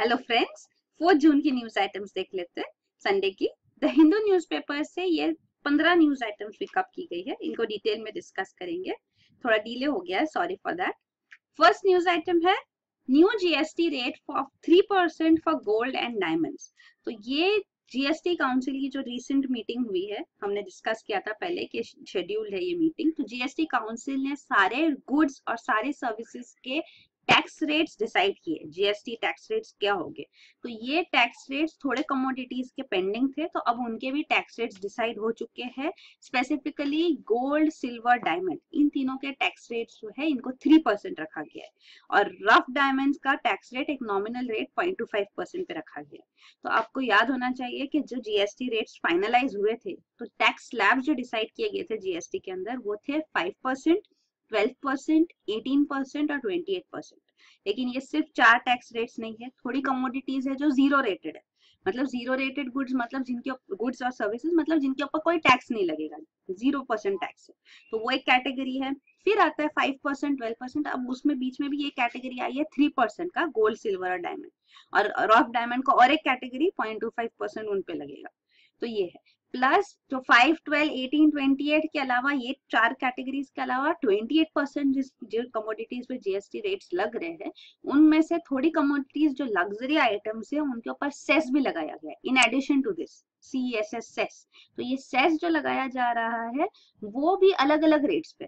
Hello friends, 4 जून की news items देख लेते हैं संडे की। द हिंदू न्यूज़पेपर से ये 15 न्यूज आइटम्स पिकअप की गई है। इनको डिटेल में डिस्कस करेंगे। थोड़ा डिले हो गया है, sorry for that. First news item है new GST rate for 3% for gold and diamonds. तो ये जीएसटी काउंसिल की जो रिसेंट मीटिंग हुई है, हमने डिस्कस किया था पहले कि शेड्यूल है ये मीटिंग। तो जीएसटी काउंसिल ने सारे गुड्स और सारे सर्विसेज के टैक्स रेट्स डिसाइड किए। जीएसटी टैक्स रेट्स क्या होंगे, तो ये टैक्स रेट्स थोड़े कमोडिटीज के पेंडिंग थे, तो अब उनके भी टैक्स रेट्स डिसाइड हो चुके हैं। स्पेसिफिकली गोल्ड, सिल्वर, डायमंड, इन तीनों के टैक्स रेट्स जो है इनको 3% रखा गया है। और रफ डायमंड्स का टैक्स रेट एक नॉमिनल रेट 0.25% पे रखा गया है। तो आपको याद होना चाहिए कि जो जीएसटी रेट्स फाइनलाइज हुए थे, तो टैक्स स्लैब जो डिसाइड किए गए थे जीएसटी के अंदर, वो थे 5%, 12%, 18% और 28%। लेकिन ये सिर्फ 4 टैक्स रेट्स नहीं है, थोड़ी कमोडिटीज है जो जीरो रेटेड है। मतलब जीरो रेटेड गुड्स मतलब जिनके गुड्स और सर्विसेज मतलब जिनके ऊपर कोई टैक्स नहीं लगेगा, 0% टैक्स है, तो वो एक कैटेगरी है। फिर आता है 5%, 12%। अब उसमें बीच में भी ये कैटेगरी आई है 3% का, गोल्ड, सिल्वर और डायमंड। और रफ डायमंड को और एक कैटेगरी 0.25% उन पे लगेगा। तो ये है। प्लस जो 5, 12, 18, 28 के अलावा, ये 4 कैटेगरीज के अलावा 28% जो कमोडिटीज पे जीएसटी रेट्स लग रहे हैं, उनमें से थोड़ी कमोडिटीज जो लग्जरी आइटम्स है उनके ऊपर सेस भी लगाया गया है in addition to this, CSS cess. तो ये सेस जो लगाया जा रहा है वो भी अलग अलग रेट्स पे।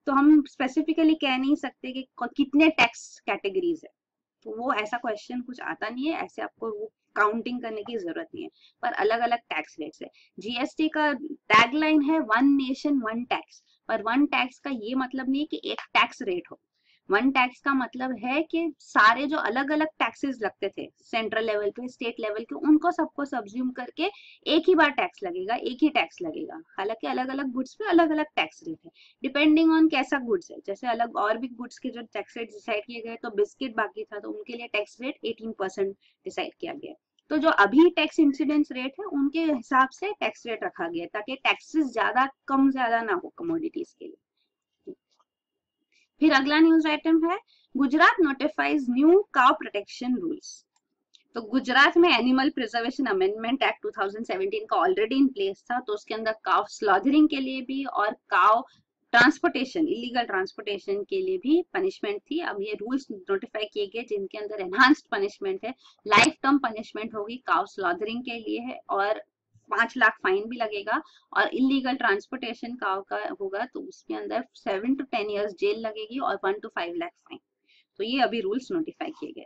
तो हम स्पेसिफिकली कह नहीं सकते कि कितने टैक्स कैटेगरीज है, तो वो ऐसा क्वेश्चन कुछ आता नहीं है, ऐसे आपको वो काउंटिंग करने की जरूरत नहीं है, पर अलग अलग टैक्स रेट्स है। जीएसटी का टैगलाइन है वन नेशन वन टैक्स, पर वन टैक्स का ये मतलब नहीं है कि एक टैक्स रेट हो। वन टैक्स का मतलब है कि सारे जो अलग अलग टैक्सेस लगते थे सेंट्रल लेवल पे, स्टेट लेवल के, उनको सबको सब्ज्यूम करके एक ही बार टैक्स लगेगा, एक ही टैक्स लगेगा। हालांकि अलग अलग गुड्स पे अलग अलग टैक्स रेट है, डिपेंडिंग ऑन कैसा गुड्स है। जैसे अलग और भी गुड्स के जो टैक्स रेट डिसाइड किए गए, तो बिस्किट बाकी था तो उनके लिए टैक्स रेट 18% डिसाइड किया गया। तो जो अभी टैक्स इंसिडेंस रेट है उनके हिसाब से टैक्स रेट रखा गया ताकि टैक्सेस ज्यादा कम ज्यादा ना हो कमोडिटीज के लिए। फिर अगला न्यूज आइटम है Gujarat notifies new cow protection rules. तो गुजरात में एनिमल प्रिजर्वेशन अमेंडमेंट एक्ट 2017 का ऑलरेडी इन प्लेस था, तो उसके अंदर काउ स्लॉथरिंग के लिए भी और काउ ट्रांसपोर्टेशन, इलीगल ट्रांसपोर्टेशन के लिए भी पनिशमेंट थी। अब ये रूल्स नोटिफाई किए गए जिनके अंदर एनहांस्ड पनिशमेंट है, लाइफ टर्म पनिशमेंट होगी काउ स्लॉथरिंग के लिए है, और 5 लाख फाइन भी लगेगा। और इलीगल ट्रांसपोर्टेशन काउ का होगा तो उसके अंदर 7 to 10 years जेल लगेगी और 1 to 5 लाख फाइन। तो ये अभी रूल्स नोटिफाई किए गए।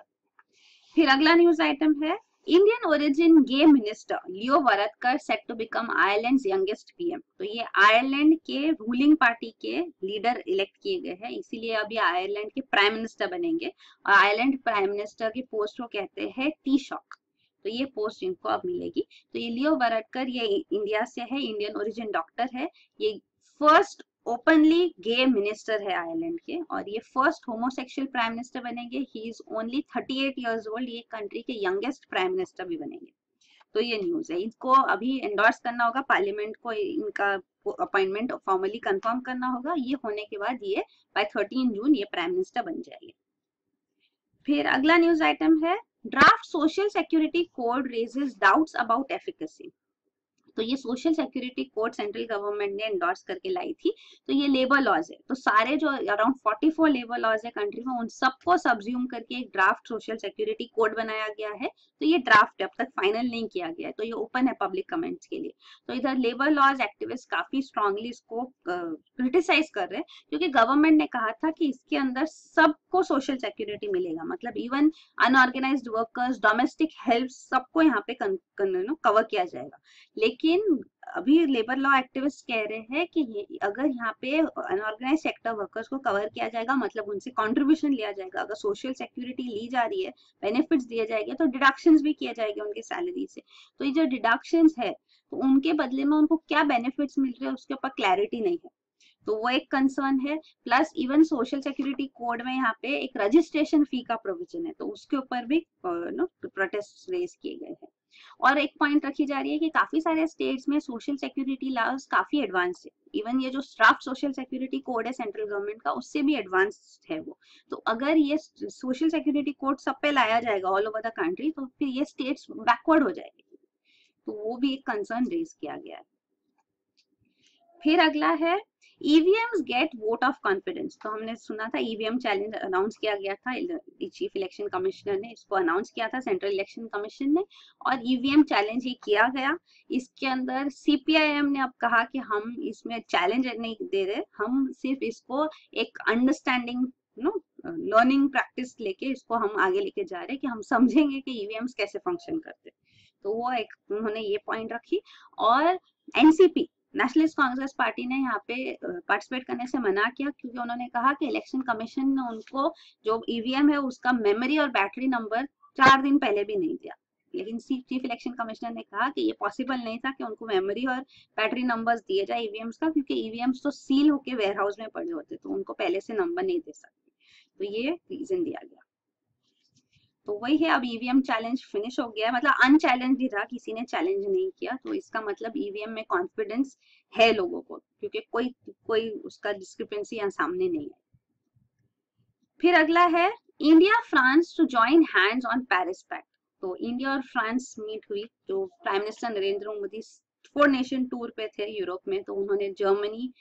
फिर अगला न्यूज आइटम है Indian origin gay minister Leo Varadkar set to become Ireland youngest PM. तो ये आयरलैंड के रूलिंग पार्टी के लीडर इलेक्ट किए गए हैं, इसीलिए अभी आयरलैंड के प्राइम मिनिस्टर बनेंगे। और आयरलैंड प्राइम मिनिस्टर की पोस्ट को कहते हैं टीशॉक, तो ये पोस्ट इनको अब मिलेगी। तो ये लियो वरदकर, ये इंडिया से है, इंडियन ओरिजिन डॉक्टर है। ये फर्स्ट ओपनली गे मिनिस्टर है आयरलैंड के, और ये फर्स्ट होमोसेक्सुअल प्राइम मिनिस्टर बनेंगे। He is only 38 years old। ये कंट्री के यंगेस्ट प्राइम मिनिस्टर भी बनेंगे। तो ये न्यूज है, इनको अभी एंडोर्स करना होगा पार्लियामेंट को, इनका अपॉइंटमेंट फॉर्मली कंफर्म करना होगा। ये होने के बाद ये बाय 13 जून ये प्राइम मिनिस्टर बन जाएंगे। फिर अगला न्यूज आइटम है draft social security code raises doubts about efficacy. तो ये social security code central government ने एंडोर्स करके लाई थी। तो ये लेबर लॉज है, तो सारे जो अराउंड 44 लेबर लॉज है कंट्री में, उन सबको सब्ज्यूम करके एक ड्राफ्ट सोशल सिक्योरिटी कोड बनाया गया है। तो ये ड्राफ्ट अब तक फाइनल नहीं किया गया है, तो ये ओपन है पब्लिक कमेंट्स के लिए। तो इधर लेबर लॉज एक्टिविस्ट काफी स्ट्रांगली इसको क्रिटिसाइज कर रहे हैं, क्योंकि गवर्नमेंट ने कहा था कि इसके अंदर सबको सोशल सिक्योरिटी मिलेगा, मतलब even unorganised workers, domestic help, सबको यहाँ पे कवर किया जाएगा। लेकिन अभी लेबर लॉ एक्टिविस्ट कह रहे हैं कि अगर यहाँ पे अनऑर्गेनाइज सेक्टर वर्कर्स को कवर किया जाएगा, मतलब उनसे कंट्रीब्यूशन लिया जाएगा, अगर सोशल सिक्योरिटी ली जा रही है, बेनिफिट्स दिए जाएंगे, तो डिडक्शंस भी किए जाएंगे उनके सैलरी से। तो ये जो डिडक्शंस है, तो उनके बदले में उनको क्या बेनिफिट्स मिल रहे हैं उसके ऊपर क्लैरिटी नहीं है, तो वो एक कंसर्न है। Plus even social security code में यहाँ पे एक रजिस्ट्रेशन फी का प्रोविजन है, तो उसके ऊपर भी प्रोटेस्ट रेज किए गए हैं। और एक पॉइंट रखी जा रही है कि काफी सारे स्टेट्स में सोशल सिक्योरिटी लॉज काफी एडवांस है, इवन ये जो ड्राफ्ट सोशल सिक्योरिटी कोड है सेंट्रल गवर्नमेंट का उससे भी एडवांस है वो। तो अगर ये सोशल सिक्योरिटी कोड सब पे लाया जाएगा ऑल ओवर द कंट्री तो फिर ये स्टेट्स बैकवर्ड हो जाएगी, तो वो भी एक कंसर्न रेज किया गया है। फिर अगला है EVMs get vote of confidence. तो हमने सुना था ईवीएम चैलेंज अनाउंस किया गया था, चीफ इलेक्शन कमिश्नर ने इसको अनाउंस किया था, सेंट्रल इलेक्शन कमीशन ने, और ईवीएम चैलेंज ही किया गया। इसके अंदर सीपीआईएम ने अब कहा कि हम इसमें चैलेंज नहीं दे रहे, हम सिर्फ इसको एक अंडरस्टैंडिंग लर्निंग प्रैक्टिस लेके इसको हम आगे लेके जा रहे हैं कि हम समझेंगे कि ईवीएम्स कैसे फंक्शन करते। तो वो एक उन्होंने ये पॉइंट रखी। और एनसीपी नेशनलिस्ट कांग्रेस पार्टी ने यहाँ पे पार्टिसिपेट करने से मना किया, क्योंकि उन्होंने कहा कि इलेक्शन कमीशन ने उनको जो ईवीएम है उसका मेमोरी और बैटरी नंबर 4 दिन पहले भी नहीं दिया। लेकिन चीफ इलेक्शन कमिश्नर ने कहा कि ये पॉसिबल नहीं था कि उनको मेमोरी और बैटरी नंबर्स दिए जाए ईवीएम्स का, क्योंकि ईवीएम्स तो सील होके वेयर हाउस में पड़े होते, तो उनको पहले से नंबर नहीं दे सकते। तो ये रीजन दिया गया। तो वही है, अब ईवीएम चैलेंज फिनिश हो गया, मतलब अनचैलेंज ही था, किसी ने चैलेंज नहीं किया। तो इसका मतलब ईवीएम में कॉन्फिडेंस है लोगों को, क्योंकि कोई उसका डिस्क्रिपेंसी यहाँ सामने नहीं है। फिर अगला है India France to join hands on Paris pact. तो इंडिया और फ्रांस मीट हुई, जो prime minister Narendra Modi 4 nation tour पे थे यूरोप में, तो उन्होंने जर्मनी,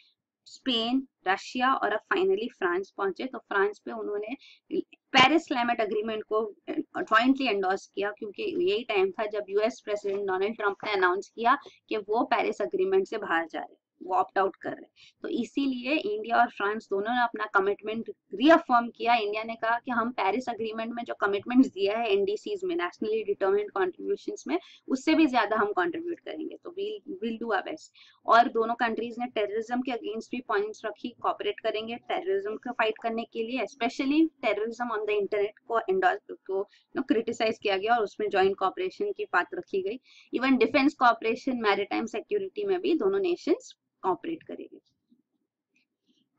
स्पेन, रशिया और अब फाइनली फ्रांस पहुंचे। तो फ्रांस पे उन्होंने पेरिस क्लाइमेट एग्रीमेंट को जॉइंटली एंडोर्स किया, क्योंकि यही टाइम था जब यूएस प्रेसिडेंट डोनाल्ड ट्रंप ने अनाउंस किया कि वो पेरिस एग्रीमेंट से बाहर जा रहे, वो ऑप्ट आउट कर रहे। तो इसीलिए इंडिया और फ्रांस दोनों ने अपना कमिटमेंट रीअफर्म किया। इंडिया ने कहा कि हम पेरिस एग्रीमेंट में जो कमिटमेंट्स दिया है एनडीसीज में, नेशनली डिटरमिन्ड कॉन्ट्रीब्यूशंस में, उससे भी ज्यादा हम कंट्रीब्यूट करेंगे, तो विल डू आवर बेस्ट। और दोनों कंट्रीज ने टेररिज्म के अगेंस्ट भी पॉइंट्स रखी, कॉपरेट करेंगे टेररिज्म को फाइट करने के लिए, specially terrorism on the internet को क्रिटिसाइज किया गया और उसमें ज्वाइंट कॉपरेशन की बात रखी गई। Even defence cooperation, maritime security में भी दोनों नेशंस कॉपरेट करेंगे।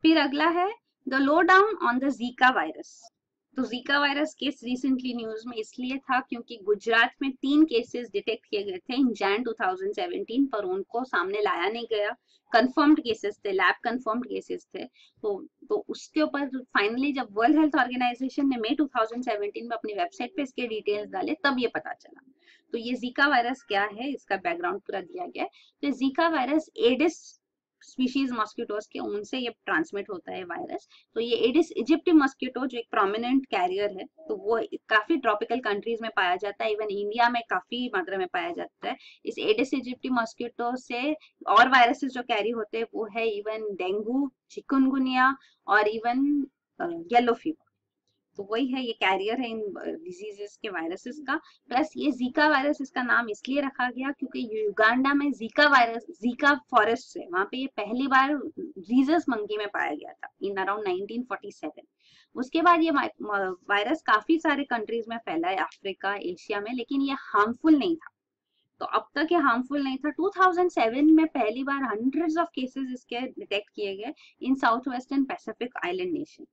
फिर अगला है the lowdown on the Zika virus. तो Zika virus case recently news में इसलिए था क्योंकि गुजरात में 3 केसेस डिटेक्ट किए गए थे इन जैन 2017, पर उनको सामने लाया नहीं गया। कंफर्म्ड केसेस थे, लैब कंफर्म्ड केसेस थे। तो उसके ऊपर फाइनली जब वर्ल्ड हेल्थ ऑर्गेनाइजेशन ने मई 2017 में अपनी वेबसाइट पे इसके डिटेल्स डाले, तब ये पता चला। तो ये जीका वायरस क्या है, इसका बैकग्राउंड पूरा दिया गया है। तो Zika virus Aedes species mosquitoes के उनसे ये ट्रांसमिट होता है वायरस। तो ये एडिस इजिप्टी मॉस्किटो जो एक प्रोमिनेंट कैरियर है, तो वो काफी ट्रॉपिकल कंट्रीज में पाया जाता है, इवन इंडिया में काफी मात्रा में पाया जाता है। इस एडिस इजिप्टी मॉस्किटो से और वायरसेस जो कैरी होते हैं वो है इवन डेंगू, चिकनगुनिया और इवन येलो फीवर। तो वही है, ये कैरियर है इन डिजीजेस के वायरसेस का। प्लस ये जीका वायरस, इसका नाम इसलिए रखा गया क्योंकि युगांडा में जीका वायरस, जीका फॉरेस्ट है, वहां पे ये पहली बार रीजस मंकी में पाया गया था इन अराउंड 1947। उसके बाद ये वायरस काफी सारे कंट्रीज में फैला है, अफ्रीका, एशिया में, लेकिन ये हार्मफुल नहीं था। तो अब तक ये हार्मफुल नहीं था। 2007 में पहली बार हंड्रेड्स ऑफ केसेस इसके डिटेक्ट किए गए in south western Pacific island nation.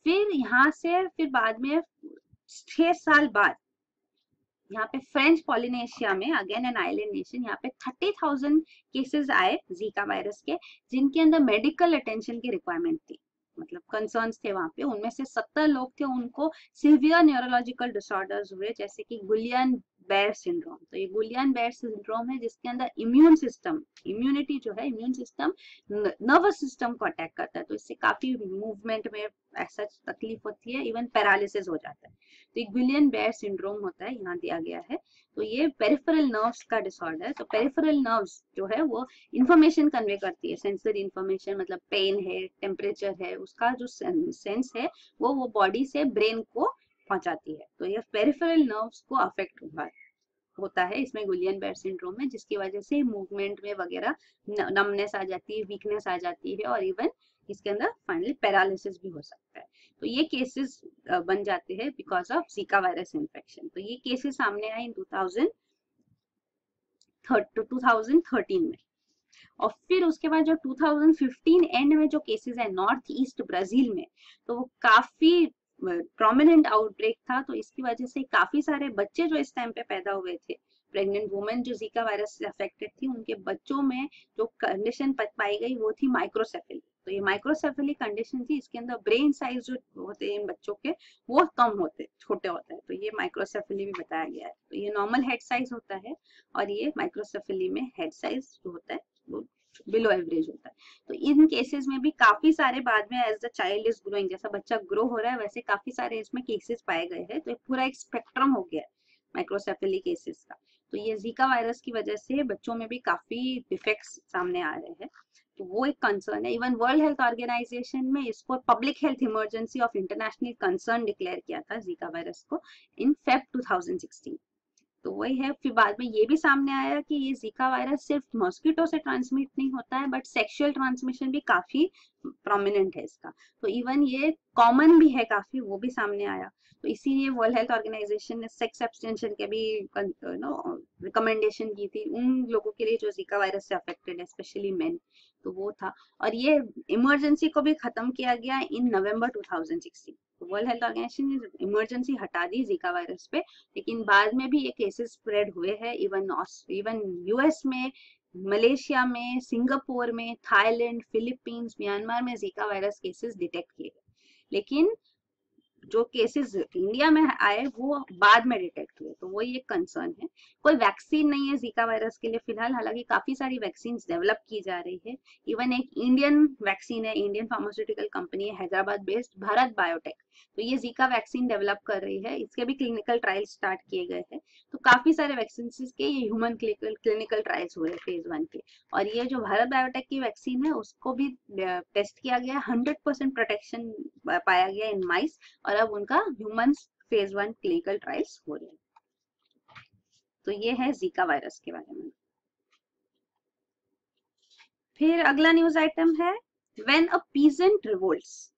फिर यहाँ से फिर बाद में 6 साल बाद यहाँ पे फ्रेंच पॉलिनेशिया में, अगेन एन आइलैंड नेशन, यहाँ पे 30,000 केसेस आए जीका वायरस के, जिनके अंदर मेडिकल अटेंशन की रिक्वायरमेंट थी, मतलब कंसर्न्स थे वहां पे। उनमें से 70 लोग थे, उनको सिवियर न्यूरोलॉजिकल डिसऑर्डर्स हुए, जैसे कि गुलियन बेयर सिंड्रोम। तो ये गुलियन बेयर सिंड्रोम है जिसके अंदर इम्यून सिस्टम, इम्यूनिटी जो है, इम्यून सिस्टम नर्वस सिस्टम को अटैक करता है, तो इससे काफी मूवमेंट में ऐसा तकलीफ होती है, इवन पैरालिसिस हो जाता है। तो एक गुलियन बेयर सिंड्रोम होता है, यहाँ दिया गया है। तो ये पेरिफेरल नर्व्स का डिसऑर्डर है। तो पेरिफेरल नर्व्स जो है वो इंफॉर्मेशन कन्वे करती है, सेंसरी इंफॉर्मेशन, मतलब पेन है, टेम्परेचर है, उसका जो सेंस है वो बॉडी से ब्रेन को पहुंचाती है। तो ये पेरिफेरल नर्व्स को अफेक्ट होता है इसमें गुलियन बेयर सिंड्रोम में, जिसकी वजह से मूवमेंट में वगैरह नमनेस आ जाती है, वीकनेस आ जाती है, और इवन इसके अंदर फाइनली पैरालिसिस भी हो सकता है। तो ये केसेस बन जाते हैं because of Zika virus infection. तो ये केसेस सामने आए इन 2013 में। और फिर उसके बाद जो 2015 एंड में जो केसेस है नॉर्थ ईस्ट ब्राजील में, तो वो काफी प्रोमिनेंट आउटब्रेक था, तो इसकी वजह से काफी सारे बच्चे जो इस टाइम पे पैदा हुए थे, प्रेग्नेंट वुमेन जो जीका वायरस से अफेक्टेड थी, उनके बच्चों में जो कंडीशन पाई गई वो थी माइक्रोसेफेली। तो ये माइक्रोसेफेली कंडीशन थी, इसके अंदर ब्रेन साइज जो होते हैं इन बच्चों के वो कम होते, छोटे होते हैं, तो ये माइक्रोसेफेली भी बताया गया है। तो ये नॉर्मल हेड साइज होता है और ये माइक्रोसेफेली में हेड साइज जो होता है वो बिलो एवरेज होता है। तो इन केसेस में भी काफी सारे बाद में as the child is growing, जैसा बच्चा ग्रो हो रहा है वैसे काफी सारे इसमें केसेस पाए गए हैं। तो एक पूरा एक स्पेक्ट्रम हो गया है माइक्रोसेफेली केसेस का। तो ये जीका वायरस की वजह से बच्चों में भी काफी डिफेक्ट्स सामने आ रहे हैं, तो वो एक कंसर्न है। इवन वर्ल्ड हेल्थ ऑर्गेनाइजेशन में इसको public health emergency of international concern declare किया था जीका वायरस को इन फेब 2016। तो वही है, फिर बाद में ये भी सामने आया कि ये जीका वायरस सिर्फ मॉस्किटो से ट्रांसमिट नहीं होता है, बट सेक्सुअल ट्रांसमिशन भी काफी प्रोमिनेंट है इसका। तो इवन ये कॉमन भी है काफी, वो भी सामने आया। तो इसीलिए वर्ल्ड हेल्थ ऑर्गेनाइजेशन ने सेक्स एब्सटेंशन के भी रिकमेंडेशन की थी उन लोगों के लिए जो जीका वायरस से अफेक्टेड है, स्पेशली मेन। तो वो था, और ये इमरजेंसी को भी खत्म किया गया इन नवंबर 2016। वर्ल्ड हेल्थ ऑर्गेनाइजेशन ने इमरजेंसी हटा दी जीका वायरस पे, लेकिन बाद में भी ये केसेस स्प्रेड हुए हैं। इवन यूएस में, मलेशिया में, सिंगापुर में, थाईलैंड, फिलीपींस, म्यांमार में जीका वायरस केसेस डिटेक्ट किए गए, लेकिन जो केसेस इंडिया में आए वो बाद में डिटेक्ट हुए। तो वही एक कंसर्न है। कोई वैक्सीन नहीं है जीका वायरस के लिए फिलहाल, हालांकि काफी सारी वैक्सीन डेवलप की जा रही है। इवन एक इंडियन वैक्सीन है, इंडियन फार्मास्यूटिकल कंपनी है हैदराबाद बेस्ड भारत बायोटेक, तो ये जीका वैक्सीन डेवलप कर रही है, इसके भी क्लिनिकल ट्रायल स्टार्ट किए गए हैं। तो काफी सारे वैक्सीन के ये ह्यूमन क्लिनिकल ट्रायल्स हो रहे हैं फेज 1 के। और ये जो भारत बायोटेक की वैक्सीन है उसको भी टेस्ट किया गया, 100% प्रोटेक्शन पाया गया इन माइस, और अब उनका ह्यूमंस फेज 1 क्लिनिकल ट्रायल्स हो रहे हैं। तो ये है जीका वायरस के बारे में। फिर अगला न्यूज आइटम है व्हेन अ पीजेंट रिवोल्ट्स।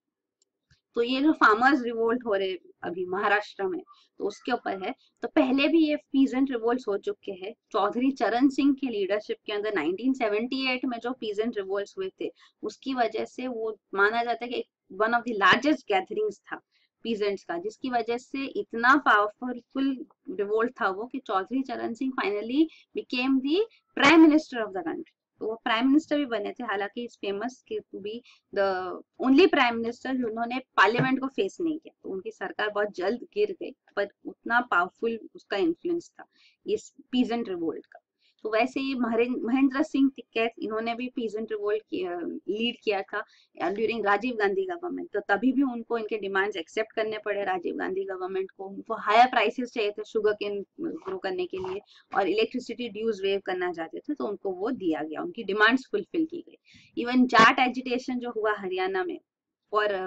तो ये जो फार्मर्स रिवोल्ट हो रहे अभी महाराष्ट्र में, तो उसके ऊपर है। तो पहले भी ये पीजेंट रिवोल्ट्स हो चुके हैं, चौधरी चरण सिंह के लीडरशिप के अंदर 1978 में जो पीजेंट रिवोल्ट्स हुए थे, उसकी वजह से वो माना जाता है कि one of the largest gatherings था पीजेंट्स का, जिसकी वजह से इतना पावरफुल रिवोल्ट था वो कि Chaudhary Charan Singh finally became the prime minister of the country. तो वो प्राइम मिनिस्टर भी बने थे, हालांकि is famous to be the only prime minister जिन्होंने पार्लियामेंट को फेस नहीं किया। तो उनकी सरकार बहुत जल्द गिर गई, पर उतना पावरफुल उसका इन्फ्लुएंस था इस पीजेंट रिवोल्ट का। तो वैसे ही महेंद्र सिंह टिकैत, इन्होंने भी पीजेंट रिवोल्ट लीड किया था ड्यूरिंग राजीव गांधी गवर्नमेंट। तो तभी भी उनको इनके डिमांड्स एक्सेप्ट करने पड़े राजीव गांधी गवर्नमेंट को। उनको हायर प्राइसेस चाहिए थे शुगर केन ग्रो करने के लिए, और इलेक्ट्रिसिटी ड्यूज वेव करना चाहते थे, तो उनको वो दिया गया, उनकी डिमांड्स फुलफिल की गई। इवन जाट एजिटेशन जो हुआ हरियाणा में फॉर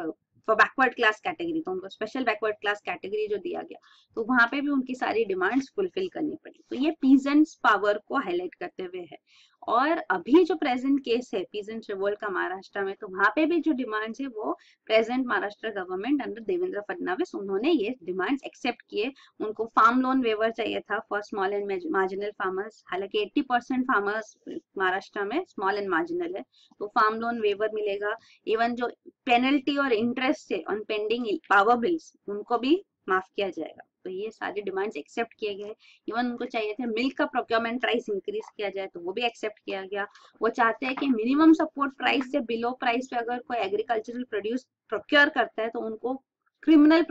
बैकवर्ड क्लास कैटेगरी, तो उनको स्पेशल बैकवर्ड क्लास कैटेगरी जो दिया गया, तो वहां पे भी उनकी सारी डिमांड्स फुलफिल करनी पड़ी। तो ये पीजेंट्स पावर को हाईलाइट करते हुए है। और अभी जो प्रेजेंट केस है पीजेंट रिवोल्ट का महाराष्ट्र में, तो वहां पे भी जो डिमांड्स है वो present Maharashtra government under Devendra Fadnavis, उन्होंने ये डिमांड्स एक्सेप्ट किए। उनको फार्म लोन वेवर चाहिए था for small and marginal farmers, हालांकि 80% फार्मर्स महाराष्ट्र में स्मॉल एंड मार्जिनल है, तो फार्म लोन वेवर मिलेगा। इवन जो पेनल्टी और इंटरेस्ट है ऑन पेंडिंग पावर बिल्स, उनको भी माफ किया जाएगा। तो ये सारी डिमांड्स एक्सेप्ट किए गए। इवन उनको चाहिए थे मिल्क का प्रोक्योरमेंट प्राइस इंक्रीज किया जाए, तो वो भी एक्सेप्ट किया गया। वो चाहते हैं कि मिनिमम सपोर्ट प्राइस से बिलो प्राइस पे अगर कोई एग्रीकल्चरल प्रोड्यूस प्रोक्योर करता है तो उनको क्रिमिनल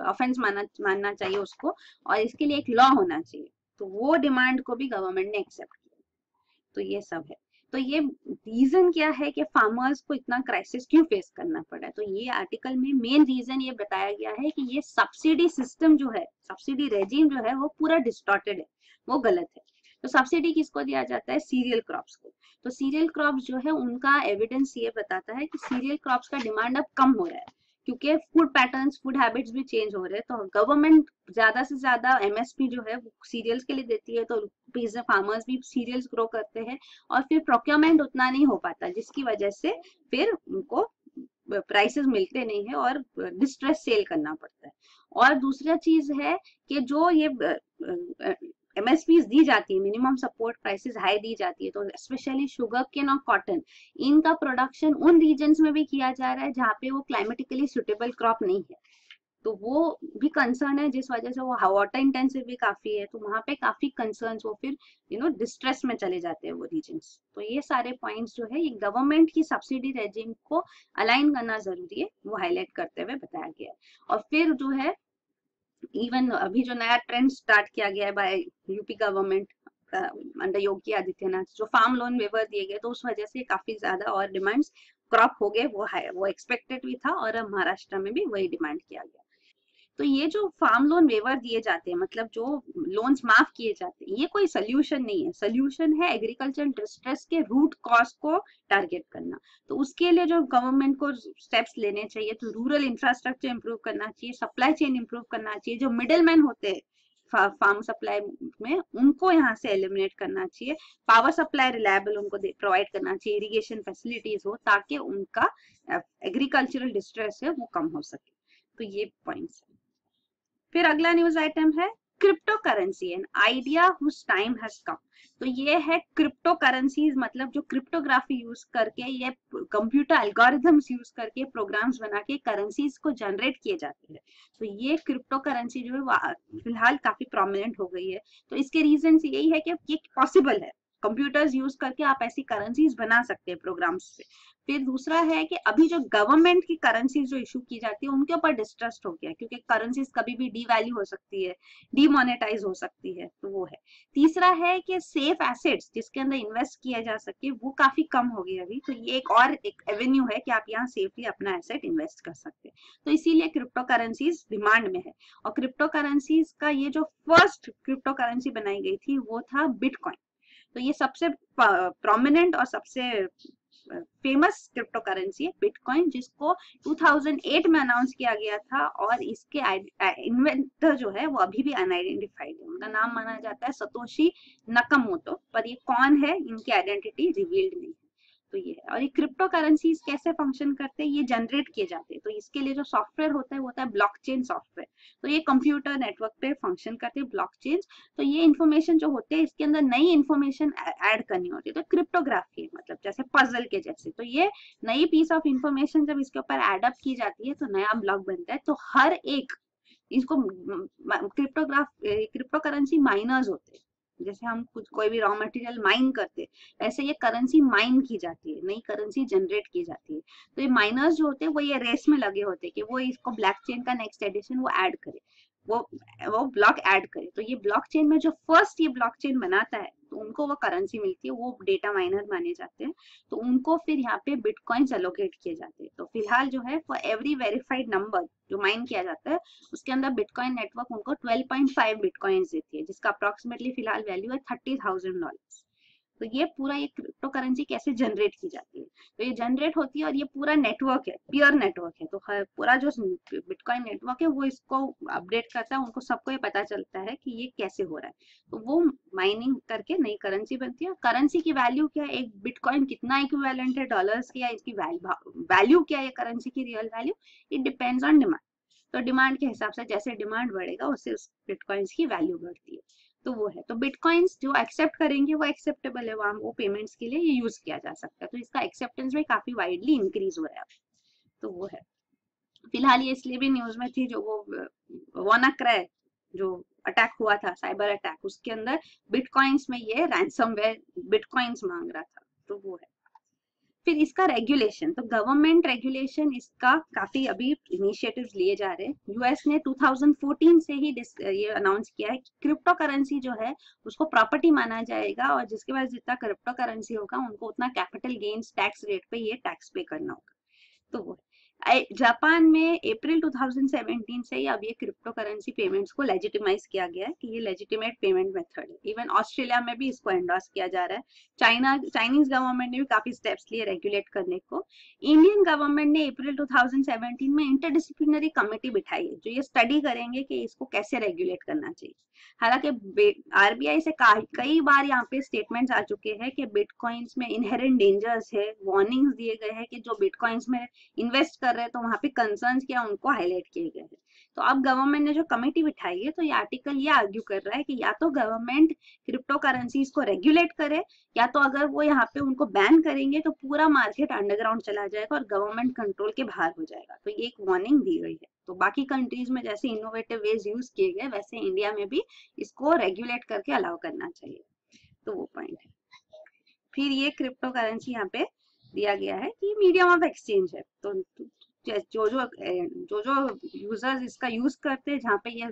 ऑफेंस मानना चाहिए उसको, और इसके लिए एक लॉ होना चाहिए। तो वो डिमांड को भी गवर्नमेंट ने एक्सेप्ट किया। तो ये सब है। तो ये रीजन क्या है कि फार्मर्स को इतना क्राइसिस क्यों फेस करना पड़ा है, तो ये आर्टिकल में मेन रीजन ये बताया गया है कि ये सब्सिडी सिस्टम जो है, सब्सिडी रेजिम जो है वो पूरा डिस्टॉर्टेड है, वो गलत है। तो सब्सिडी किसको दिया जाता है? सीरियल क्रॉप्स को। तो सीरियल क्रॉप्स जो है उनका एविडेंस ये बताता है कि सीरियल क्रॉप्स का डिमांड अब कम हो रहा है, क्योंकि फूड पैटर्न्स, फूड हैबिट्स भी चेंज हो रहे हैं। तो गवर्नमेंट ज्यादा से ज्यादा एमएसपी जो है सीरियल्स के लिए देती है, तो फार्मर्स भी सीरियल्स ग्रो करते हैं, और फिर प्रोक्योरमेंट उतना नहीं हो पाता, जिसकी वजह से फिर उनको प्राइसेस मिलते नहीं है और डिस्ट्रेस सेल करना पड़ता है। और दूसरा चीज है कि जो ये एमएसपी दी जाती है, मिनिमम सपोर्ट प्राइसेस हाई दी जाती है, तो स्पेशली शुगर केन और कॉटन, इनका प्रोडक्शन उन रीजन्स में भी किया जा रहा है जहाँ पे वो क्लाइमेटिकली सुटेबल क्रॉप नहीं है। तो वो भी कंसर्न है, जिस वजह से वो वाटर इंटेंसिव भी काफी है, तो वहां पे काफी कंसर्न्स वो फिर डिस्ट्रेस में चले जाते हैं वो रीजन्स। तो ये सारे पॉइंट्स जो है ये गवर्नमेंट की सब्सिडी रेजिम को अलाइन करना जरूरी है, वो हाईलाइट करते हुए बताया गया है। और फिर जो है इवन अभी जो नया ट्रेंड स्टार्ट किया गया है bye UP government under Yogi Adityanath, जो फार्म लोन वेवर दिए गए, तो उस वजह से काफी ज्यादा और डिमांड्स क्रॉप हो गए, वो एक्सपेक्टेड भी था, और अब महाराष्ट्र में भी वही डिमांड किया गया। तो ये जो फार्म लोन वेवर दिए जाते हैं, मतलब जो लोन्स माफ किए जाते हैं, ये कोई सोल्यूशन नहीं है। सोल्यूशन है एग्रीकल्चर डिस्ट्रेस के रूट कॉज को टारगेट करना। तो उसके लिए जो गवर्नमेंट को स्टेप्स लेने चाहिए, तो रूरल इंफ्रास्ट्रक्चर इंप्रूव करना चाहिए, सप्लाई चेन इंप्रूव करना चाहिए, जो मिडिल मैन होते हैं फार्म सप्लाई में उनको यहाँ से एलिमिनेट करना चाहिए, पावर सप्लाई रिलायबल उनको प्रोवाइड करना चाहिए, इरिगेशन फैसिलिटीज हो, ताकि उनका एग्रीकल्चरल डिस्ट्रेस है वो कम हो सके। तो ये पॉइंट्स है। फिर अगला न्यूज आइटम है crypto currency, an idea whose time has come. तो ये है क्रिप्टो करेंसीज, मतलब जो क्रिप्टोग्राफी यूज करके, ये कंप्यूटर एल्गोरिथम्स यूज करके प्रोग्राम्स बना के करेंसीज को जनरेट किए जाते हैं। तो ये क्रिप्टो करेंसी जो है वो फिलहाल काफी प्रोमिनेंट हो गई है। तो इसके रीजन यही है कि ये पॉसिबल है, कंप्यूटर्स यूज करके आप ऐसी करेंसीज बना सकते हैं प्रोग्राम्स से। फिर दूसरा है कि अभी जो गवर्नमेंट की करेंसीज जो इशू की जाती है उनके ऊपर डिस्ट्रस्ट हो गया, क्योंकि करेंसीज कभी भी डीवैल्यू हो सकती है, डीमोनेटाइज हो सकती है, तो वो है। तीसरा है कि सेफ एसेट्स जिसके अंदर इन्वेस्ट किया जा सके वो काफी कम हो गई अभी। तो ये एक एवेन्यू है कि आप यहाँ सेफली अपना एसेट इन्वेस्ट कर सकते हैं। तो इसीलिए क्रिप्टो करेंसीज डिमांड में है। और क्रिप्टो करेंसीज का ये जो फर्स्ट क्रिप्टो करेंसी बनाई गई थी वो था बिटकॉइन। तो ये सबसे प्रोमिनेंट और सबसे फेमस क्रिप्टो करेंसी है बिटकॉइन, जिसको 2008 में अनाउंस किया गया था, और इसके इन्वेंटर जो है वो अभी भी अनआइडेंटिफाइड है। उनका नाम माना जाता है सतोशी नकामोटो, पर ये कौन है इनकी आइडेंटिटी रिवील्ड नहीं है। तो ये है। और ये क्रिप्टो करेंसीज कैसे फंक्शन करते हैं, ये जनरेट किए जाते हैं। तो इसके लिए जो सॉफ्टवेयर होता है वो होता है ब्लॉकचेन सॉफ्टवेयर। तो ये कंप्यूटर नेटवर्क पे फंक्शन करते हैं ब्लॉकचेन। तो ये इन्फॉर्मेशन जो होते हैं इसके अंदर नई इन्फॉर्मेशन ऐड करनी होती है, तो क्रिप्टोग्राफी मतलब जैसे पजल के जैसे। तो ये नई पीस ऑफ इंफॉर्मेशन जब इसके ऊपर एड अप की जाती है तो नया ब्लॉक बनता है। तो हर एक इसको क्रिप्टो करेंसी माइनर्स होते हैं। जैसे हम कुछ कोई भी रॉ मटेरियल माइन करते, ऐसे ये करेंसी माइन की जाती है, नई करेंसी जनरेट की जाती है। तो ये माइनर्स जो होते हैं वो ये रेस में लगे होते हैं कि वो इसको ब्लॉकचेन का नेक्स्ट एडिशन वो ऐड करे, वो ब्लॉक ऐड करे। तो ये ब्लॉकचेन में जो फर्स्ट ये ब्लॉकचेन बनाता है तो उनको वो करेंसी मिलती है, वो डेटा माइनर माने जाते हैं। तो उनको फिर यहाँ पे बिटकॉइंस एलोकेट किए जाते हैं। तो फिलहाल जो है फॉर एवरी वेरीफाइड नंबर जो माइन किया जाता है उसके अंदर बिटकॉइन नेटवर्क उनको 12.5 बिटकॉइंस देती है, जिसका अप्रोक्सीमेटली फिलहाल वैल्यू है $30,000। तो ये पूरा ये क्रिप्टो करेंसी कैसे जनरेट की जाती है, तो ये जनरेट होती है और ये पूरा नेटवर्क है, पीयर नेटवर्क है। तो पूरा जो बिटकॉइन नेटवर्क है वो इसको अपडेट करता है, उनको सबको ये पता चलता है कि ये कैसे हो रहा है। तो वो माइनिंग करके नई करेंसी बनती है। करेंसी की वैल्यू क्या है, एक बिटकॉइन कितना इक्विवेलेंट है डॉलर्स की, या इसकी वैल्यू क्या है करेंसी की real value, it depends on demand. तो डिमांड के हिसाब से जैसे डिमांड बढ़ेगा उससे उस बिटकॉइंस की वैल्यू बढ़ती है। तो वो है। तो बिटकॉइंस जो एक्सेप्ट करेंगे वो एक्सेप्टेबल है, वहां वो पेमेंट्स के लिए ये यूज किया जा सकता है। तो इसका एक्सेप्टेंस भी काफी वाइडली इंक्रीज हो रहा है। तो वो है। फिलहाल ये इसलिए भी न्यूज में थी, जो वो WannaCry जो अटैक हुआ था, साइबर अटैक, उसके अंदर बिटकॉइंस में ये रैंसमवेयर बिटकॉइंस मांग रहा था। तो वो है। फिर इसका रेगुलेशन, तो गवर्नमेंट रेगुलेशन इसका काफी अभी इनिशिएटिव्स लिए जा रहे हैं। यूएस ने 2014 से ही ये अनाउंस किया है कि क्रिप्टो करेंसी जो है उसको प्रॉपर्टी माना जाएगा, और जिसके पास जितना क्रिप्टो करेंसी होगा उनको उतना कैपिटल गेन्स टैक्स रेट पे ये टैक्स पे करना होगा। तो वो जापान में अप्रैल 2017 से ही अब ये क्रिप्टो करेंसी पेमेंट्स को लेजिटिमाइज किया गया है कि ये लेजिटिमेट पेमेंट मेथड है। इवन ऑस्ट्रेलिया में भी इसको एंडोर्स किया जा रहा है। चाइनीज गवर्नमेंट ने भी काफी स्टेप्स लिए रेगुलेट करने को। इंडियन गवर्नमेंट ने अप्रैल 2017 में इंटरडिसिप्लिनरी कमेटी बिठाई है जो ये स्टडी करेंगे कि इसको कैसे रेगुलेट करना चाहिए। हालांकि आरबीआई से कई बार यहाँ पे स्टेटमेंट्स आ चुके हैं कि बिटकॉइंस में इनहेरेंट डेंजर्स है, वार्निंग्स दिए गए हैं कि जो बिटकॉइंस में इन्वेस्ट कर रहे हैं तो वहां पे कंसर्न्स क्या उनको हाईलाइट किए गए हैं। तो अब गवर्नमेंट ने जो कमेटी बिठाई है तो ये आर्टिकल ये आर्ग्यू कर रहा है कि या तो गवर्नमेंट क्रिप्टो करेंसीज को रेगुलेट करे, या तो अगर वो यहाँ पे उनको बैन करेंगे तो पूरा मार्केट अंडरग्राउंड चला जाएगा और गवर्नमेंट कंट्रोल के बाहर हो जाएगा। तो ये एक वार्निंग दी गई है। तो बाकी कंट्रीज में जैसे इनोवेटिव वेज यूज किए गए वैसे इंडिया में भी इसको रेगुलेट करके अलाउ करना चाहिए। तो वो पॉइंट है। फिर ये क्रिप्टो करेंसी यहाँ पे दिया गया है कि मीडियम ऑफ एक्सचेंज है, तो जो यूजर्स इसका यूज करते हैं जहाँ पे ये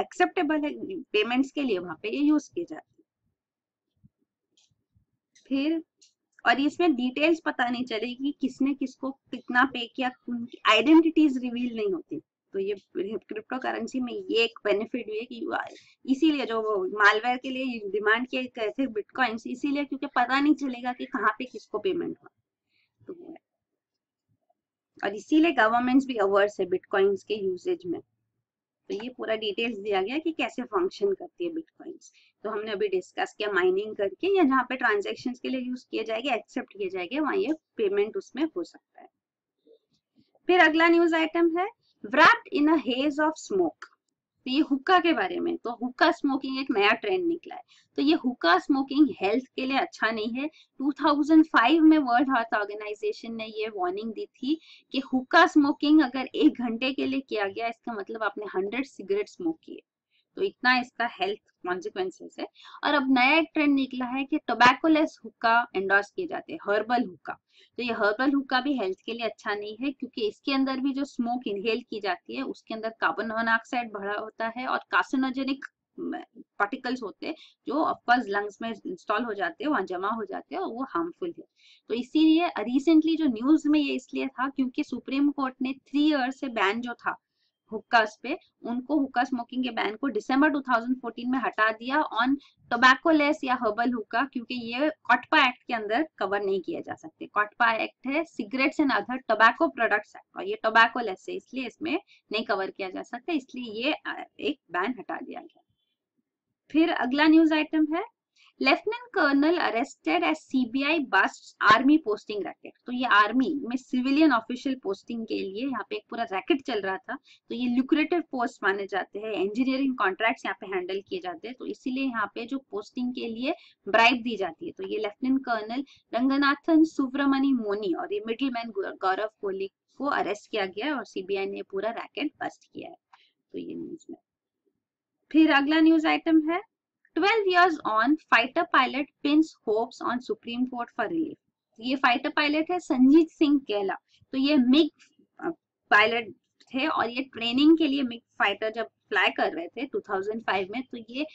एक्सेप्टेबल है पेमेंट्स के लिए वहां पे ये यूज किए जाते हैं। फिर और इसमें डिटेल्स पता नहीं चलेगी किसने किसको कितना पे किया, उनकी आइडेंटिटीज रिवील नहीं होती। तो ये क्रिप्टो करेंसी में ये एक बेनिफिट हुई है कि इसीलिए जो मालवेयर के लिए डिमांड किए गए थे बिटकॉइंस, इसीलिए क्योंकि पता नहीं चलेगा कि कहाँ पे किसको पेमेंट हुआ। तो वो है, और इसीलिए गवर्नमेंट्स भी अवर्स है बिटकॉइंस के यूजेज में। तो ये पूरा डिटेल्स दिया गया कि कैसे फंक्शन करती है बिटकॉइंस। तो हमने अभी डिस्कस किया माइनिंग करके, या जहाँ पे ट्रांजैक्शंस के लिए यूज किए जाएंगे, एक्सेप्ट किए जाएंगे, वहाँ ये पेमेंट उसमें हो सकता है। फिर अगला न्यूज आइटम है wrapped in a haze of smoke। तो ये हुक्का के बारे में, तो हुक्का स्मोकिंग एक नया ट्रेंड निकला है। तो ये हुक्का स्मोकिंग हेल्थ के लिए अच्छा नहीं है। 2005 में वर्ल्ड हेल्थ ऑर्गेनाइजेशन ने ये वार्निंग दी थी कि हुक्का स्मोकिंग अगर 1 घंटे के लिए किया गया, इसका मतलब आपने 100 सिगरेट स्मोक किए, तो इतना इसका हेल्थ कॉन्सिक्वेंसेस है। और अब नया एक ट्रेंड निकला है कि टोबैकोलेस हुक्का एंडोर्स किए जाते हैं, हर्बल हुक्का। तो ये हर्बल हुक्का भी हेल्थ के लिए अच्छा नहीं है, क्योंकि इसके अंदर भी जो स्मोक इनहेल की जाती है उसके अंदर कार्बन मोनोऑक्साइड भरा होता है और कार्सिनोजेनिक पार्टिकल्स होते हैं, जो ऑफकोर्स लंग्स में इंस्टॉल हो जाते हैं, वहां जमा हो जाते हैं और वो हार्मफुल है। तो इसीलिए रिसेंटली जो न्यूज में ये इसलिए था क्योंकि सुप्रीम कोर्ट ने 3 ईयर से बैन जो था हुक्कास पे, उनको हुक्का स्मोकिंग के बैन को दिसंबर 2014 में हटा दिया ऑन टोबैकोलेस या हर्बल हुक्का, क्योंकि ये कॉटपा एक्ट के अंदर कवर नहीं किया जा सकते। कॉटपा एक्ट है cigarettes and other tobacco products act, और ये टोबैकोलेस है इसलिए इसमें नहीं कवर किया जा सकता, इसलिए ये एक बैन हटा दिया गया। फिर अगला न्यूज आइटम है lieutenant colonel arrested as CBI bust army posting racket. तो ये आर्मी में सिविलियन ऑफिशियल पोस्टिंग के लिए यहाँ पे एक पूरा रैकेट चल रहा था। तो ये ल्यूक्रेटिव पोस्ट माने जाते हैं, इंजीनियरिंग कॉन्ट्रैक्ट्स यहाँ पे हैंडल किए जाते हैं, तो इसीलिए यहाँ पे जो पोस्टिंग के लिए ब्राइब दी जाती है। तो ये लेफ्टिनेंट कर्नल रंगनाथन सुब्रमणी मोनी और ये मिडिलमैन गौरव कोहली को अरेस्ट किया गया और सीबीआई ने पूरा रैकेट बस्ट किया है। तो ये न्यूज में। फिर अगला न्यूज आइटम है 12 years on, fighter pilot pins hopes on Supreme Court for relief। ये फाइटर पायलट है संजीत सिंह केला। तो ये मिग पायलट थे और ये ट्रेनिंग के लिए मिग फाइटर जब फ्लाई कर रहे थे 2005 में, तो ये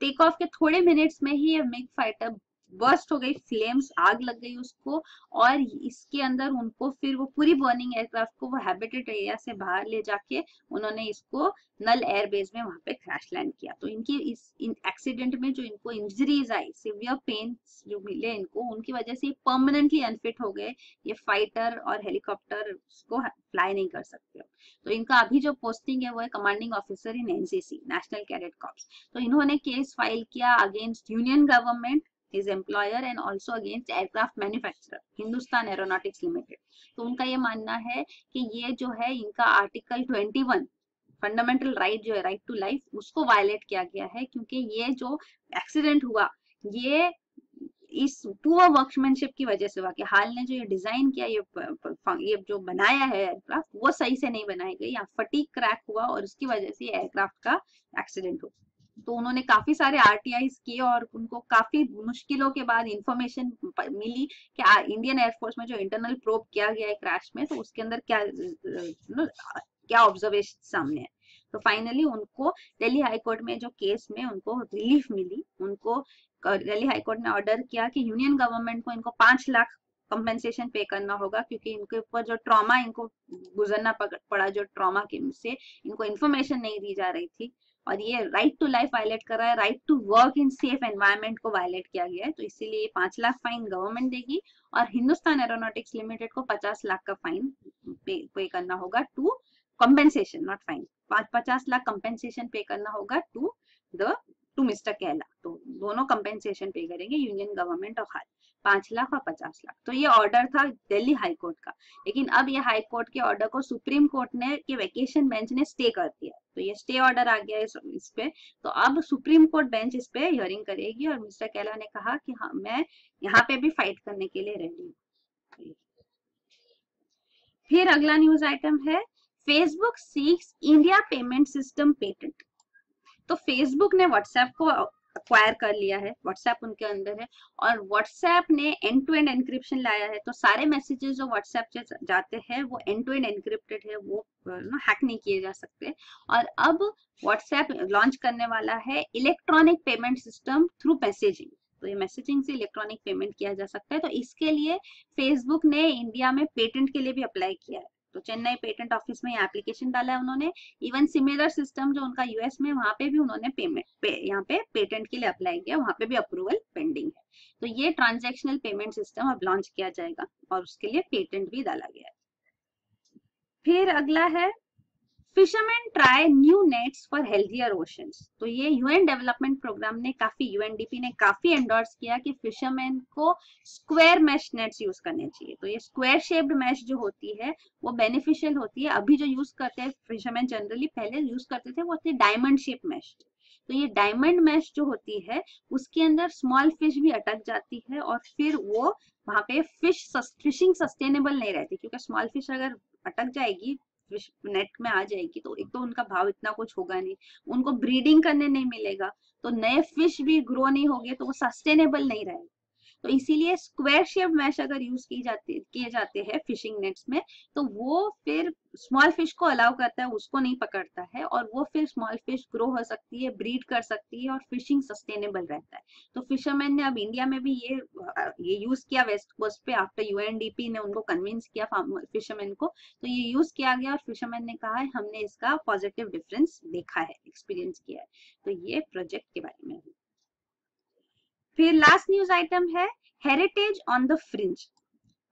टेक ऑफ के थोड़े मिनट्स में ही ये मिग फाइटर बर्स्ट हो गई, फ्लेम्स आग लग गई उसको, और इसके अंदर उनको फिर वो पूरी बर्निंग एयरक्राफ्ट को वो हैबिटेट एरिया से बाहर ले जाके उन्होंने इसको नल एयरबेस में वहां पे क्रैश लैंड किया। तो इनकी इस एक्सीडेंट में जो इनको इंजरीज आई, सिवियर पेन जो मिले इनको, उनकी वजह से परमानेंटली अनफिट हो गए, ये फाइटर और हेलीकॉप्टर को फ्लाई नहीं कर सकते। तो इनका अभी जो पोस्टिंग है वो है commanding officer in NCC, national cadet corps. तो इन्होंने केस फाइल किया against union government, his employer and also against aircraft manufacturer Hindustan aeronautics limited. तो उनका ये मानना है कि ये जो है इनका आर्टिकल 21 फंडामेंटल राइट जो है, राइट टू लाइफ, उसको वायलेट किया गया है, क्योंकि ये जो एक्सीडेंट हुआ ये इस पुअर वर्कमैनशिप की वजह से हुआ कि हाल ने जो ये डिजाइन किया, ये जो बनाया है एयरक्राफ्ट, वो सही से नहीं बनाई गई, यहाँ फटीक क्रैक हुआ और उसकी वजह से एयरक्राफ्ट का एक्सीडेंट हुआ। तो उन्होंने काफी सारे आरटीआईज किए और उनको काफी मुश्किलों के बाद इंफॉर्मेशन मिली कि इंडियन एयरफोर्स में जो इंटरनल प्रोब किया गया है क्रैश में, तो उसके अंदर क्या ऑब्जर्वेशन सामने है। तो फाइनली उनको दिल्ली हाईकोर्ट में जो केस में उनको रिलीफ मिली, उनको दिल्ली हाईकोर्ट ने ऑर्डर किया कि यूनियन गवर्नमेंट को इनको 5 लाख कंपेंसेशन पे करना होगा, क्योंकि इनके ऊपर जो ट्रॉमा इनको गुजरना पड़ा, जो ट्रॉमा से इनको इन्फॉर्मेशन नहीं दी जा रही थी, और ये राइट टू लाइफ वायलेट कर रहा है, right to work in safe environment को वायलेट किया गया है। तो इसीलिए 5 लाख फाइन गवर्नमेंट देगी और हिंदुस्तान एरोनॉटिक्स लिमिटेड को 50 लाख का फाइन पे करना होगा to compensation, not fine, 50 lakh compensation pay करना होगा टू मिस्टर केला। तो दोनों कंपेंसेशन पे करेंगे यूनियन गवर्नमेंट और हाल, 5 लाख और 50 लाख। तो ये ऑर्डर था दिल्ली हाई कोर्ट का, लेकिन अब ये हाई कोर्ट के ऑर्डर को सुप्रीम कोर्ट ने के वेकेशन बेंच ने स्टे कर दिया। तो ये स्टे ऑर्डर आ गया इस पे, तो अब सुप्रीम कोर्ट बेंच इस पे हियरिंग करेगी और मिस्टर केला ने कहा कि हाँ, मैं यहाँ पे भी फाइट करने के लिए रेडी हूँ। फिर अगला न्यूज आइटम है Facebook seeks India payment system patent. तो फेसबुक ने व्हाट्सएप को अक्वायर कर लिया है, व्हाट्सएप उनके अंदर है, और व्हाट्सएप ने एंड टू एंड एनक्रिप्शन लाया है। तो सारे मैसेजेस जो व्हाट्सएप से जाते हैं वो एंड टू एंड एनक्रिप्टेड है, वो हैक नहीं किए जा सकते। और अब व्हाट्सएप लॉन्च करने वाला है electronic payment system through messaging. तो ये मैसेजिंग से इलेक्ट्रॉनिक पेमेंट किया जा सकता है। तो इसके लिए फेसबुक ने इंडिया में पेटेंट के लिए भी अप्लाई किया है। तो चेन्नई पेटेंट ऑफिस में एप्लीकेशन डाला है उन्होंने। इवन सिमिलर सिस्टम जो उनका यूएस में, वहां पे भी उन्होंने यहाँ पे पेटेंट के लिए अप्लाई किया, वहां पे भी अप्रूवल पेंडिंग है। तो ये ट्रांजैक्शनल पेमेंट सिस्टम अब लॉन्च किया जाएगा और उसके लिए पेटेंट भी डाला गया है। फिर अगला है fisherman try new nets for healthier oceans. तो ये यूएन डेवलपमेंट प्रोग्राम ने काफी, यूएनडीपी ने काफी एंडोर्स किया कि फिशरमैन को स्क्वायर मैश नेट्स यूज करने चाहिए। तो ये स्क्वायर शेप्ड मैश जो होती है वो बेनिफिशियल होती है। अभी जो यूज करते हैं फिशरमैन, जनरली पहले यूज करते थे, वो होती है डायमंड शेप मैश। तो ये डायमंड मैश जो होती है उसके अंदर स्मॉल फिश भी अटक जाती है और फिर वो वहां पे फिशिंग सस्टेनेबल नहीं रहती, क्योंकि स्मॉल फिश अगर अटक जाएगी, फिश नेट में आ जाएगी, तो एक तो उनका भाव इतना कुछ होगा नहीं, उनको ब्रीडिंग करने नहीं मिलेगा, तो नए फिश भी ग्रो नहीं होंगे, तो वो सस्टेनेबल नहीं रहेगा। तो इसीलिए स्क्वायर शेप मैश अगर यूज किए जाते हैं फिशिंग नेट्स में, तो वो फिर स्मॉल फिश को अलाउ करता है, उसको नहीं पकड़ता है, और वो फिर स्मॉल फिश ग्रो हो सकती है, ब्रीड कर सकती है, और फिशिंग सस्टेनेबल रहता है। तो फिशरमैन ने अब इंडिया में भी ये यूज किया वेस्ट कोस्ट पे, आफ्टर यूएनडीपी ने उनको कन्विंस किया फिशरमैन को, तो ये यूज किया गया और फिशरमैन ने कहा है हमने इसका पॉजिटिव डिफरेंस देखा है, एक्सपीरियंस किया है। तो ये प्रोजेक्ट के बारे में। फिर लास्ट न्यूज आइटम है हेरिटेज ऑन द फ्रिंज।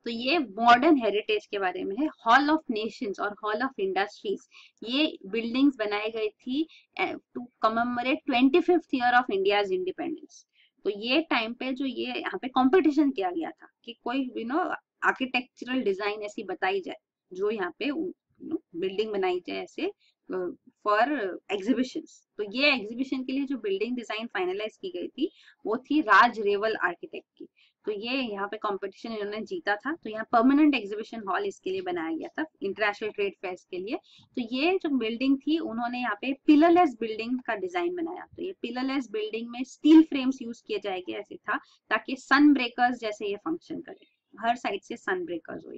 तो ये मॉडर्न हेरिटेज के बारे में है। हॉल ऑफ नेशंस और हॉल ऑफ इंडस्ट्रीज, ये बिल्डिंग्स बनाई गई थी to commemorate 25th year of India's independence. तो ये टाइम पे जो ये यहाँ पे कंपटीशन किया गया था कि कोई आर्किटेक्चरल डिजाइन ऐसी बताई जाए जो यहाँ पे बिल्डिंग बनाई जाए ऐसे फॉर एग्जीबिशंस। तो ये एग्जीबिशन के लिए जो बिल्डिंग डिजाइन फाइनलाइज की गई थी वो थी राज रेवल आर्किटेक्ट की। तो ये यहाँ पे कंपटीशन इन्होंने जीता था। तो यहाँ परमानेंट एग्जीबिशन हॉल इसके लिए बनाया गया था इंटरनेशनल ट्रेड फेयर्स के लिए। तो ये जो बिल्डिंग थी उन्होंने यहाँ पे पिलरलेस बिल्डिंग का डिजाइन बनाया। तो ये पिलरलेस बिल्डिंग में स्टील फ्रेम्स यूज किए जाएंगे ऐसे था, ताकि सन ब्रेकर्स जैसे ये फंक्शन करे, हर साइड से सन ब्रेकर्स हो।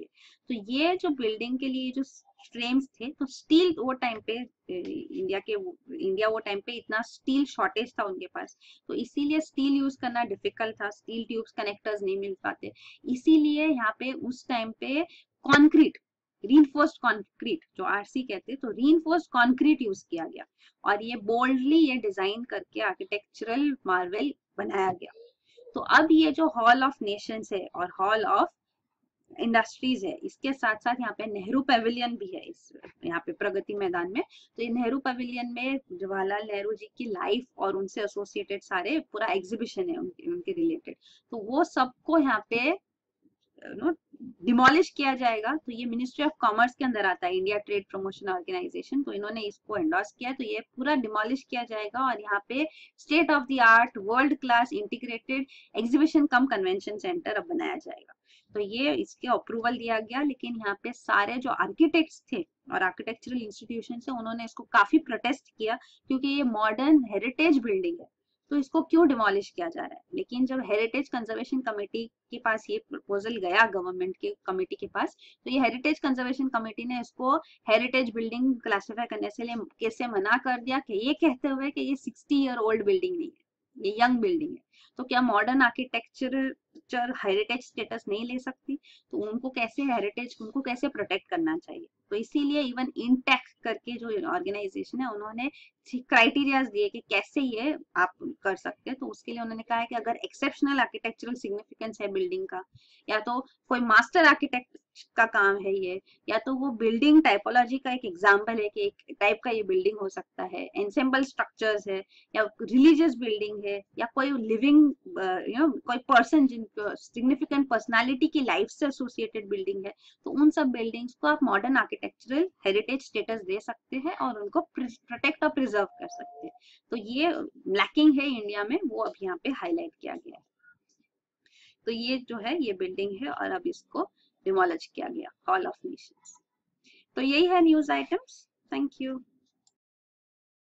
तो ये जो बिल्डिंग के लिए जो फ्रेम्स थे, तो स्टील वो टाइम पे इंडिया वो टाइम पे इतना स्टील शॉर्टेज था उनके पास, तो इसीलिए स्टील यूज करना डिफिकल्ट था, स्टील ट्यूब्स कनेक्टर्स नहीं मिल पाते, इसीलिए यहाँ पे उस टाइम पे कॉन्क्रीट, रीइंफोर्स्ड कॉन्क्रीट जो आरसी कहते हैं, तो रीइंफोर्स्ड कॉन्क्रीट यूज किया गया और ये बोल्डली ये डिजाइन करके आर्किटेक्चरल मार्वल बनाया गया। तो अब ये जो हॉल ऑफ नेशंस है और हॉल ऑफ इंडस्ट्रीज है, इसके साथ साथ यहाँ पे नेहरू पेविलियन भी है इस यहाँ पे प्रगति मैदान में। तो ये नेहरू पेविलियन में जवाहरलाल नेहरू जी की लाइफ और उनसे एसोसिएटेड सारे पूरा एग्जीबिशन है उनके रिलेटेड, तो वो सबको यहाँ पे डिमोलिश किया जाएगा। तो ये मिनिस्ट्री ऑफ कॉमर्स के अंदर आता है, इंडिया ट्रेड प्रमोशन ऑर्गेनाइजेशन, तो इन्होंने इसको एंडोर्स किया। तो ये पूरा डिमोलिश किया जाएगा और यहाँ पे state of the art world class integrated exhibition come convention centre अब बनाया जाएगा। तो ये इसके अप्रूवल दिया गया, लेकिन यहाँ पे सारे जो आर्किटेक्ट्स थे और आर्किटेक्चरल इंस्टीट्यूशन है उन्होंने इसको काफी प्रोटेस्ट किया, क्योंकि ये मॉडर्न हेरिटेज बिल्डिंग है, तो इसको क्यों डिमोलिश किया जा रहा है। लेकिन जब हेरिटेज कंजर्वेशन कमेटी के पास ये प्रपोजल गया गवर्नमेंट के कमेटी के पास, तो ये हेरिटेज कंजर्वेशन कमेटी ने इसको हेरिटेज बिल्डिंग क्लासिफाई करने से लिए कैसे मना कर दिया, कि ये कहते हुए कि ये 60 ईयर ओल्ड बिल्डिंग नहीं है, ये यंग बिल्डिंग है। तो क्या मॉडर्न आर्किटेक्चर हेरिटेज स्टेटस नहीं ले सकती, तो उनको कैसे हेरिटेज, उनको कैसे प्रोटेक्ट करना चाहिए। तो इसीलिए इवन इंटेक्स करके जो ऑर्गेनाइजेशन है उन्होंने क्राइटेरियाज दिए कि कैसे ये आप कर सकते हैं। तो उसके लिए उन्होंने कहा है कि अगर एक्सेप्शनल आर्किटेक्चरल सिग्निफिकेंस है बिल्डिंग का, या तो कोई मास्टर आर्किटेक्ट का काम है ये, या तो वो बिल्डिंग टाइपोलॉजी का एक एग्जाम्पल है कि एक टाइप का ये बिल्डिंग हो सकता है, एंसेम्बल स्ट्रक्चर्स है, या रिलीजियस बिल्डिंग है, या कोई लिविंग कोई पर्सन जिनको सिग्निफिकेंट पर्सनालिटी की लाइफ से एसोसिएटेड बिल्डिंग है, तो उन सब बिल्डिंग्स को आप मॉडर्न आर्किटेक्चरल हेरिटेज स्टेटस दे सकते हैं और उनको प्रोटेक्ट और प्रिजर्व कर सकते हैं। तो ये लैकिंग है इंडिया में, वो अब यहाँ पे हाईलाइट किया गया है। तो ये जो है ये बिल्डिंग है और अब इसको डिमोलिश किया गया, हॉल ऑफ नेशंस। तो यही है न्यूज आइटम्स। Thank you.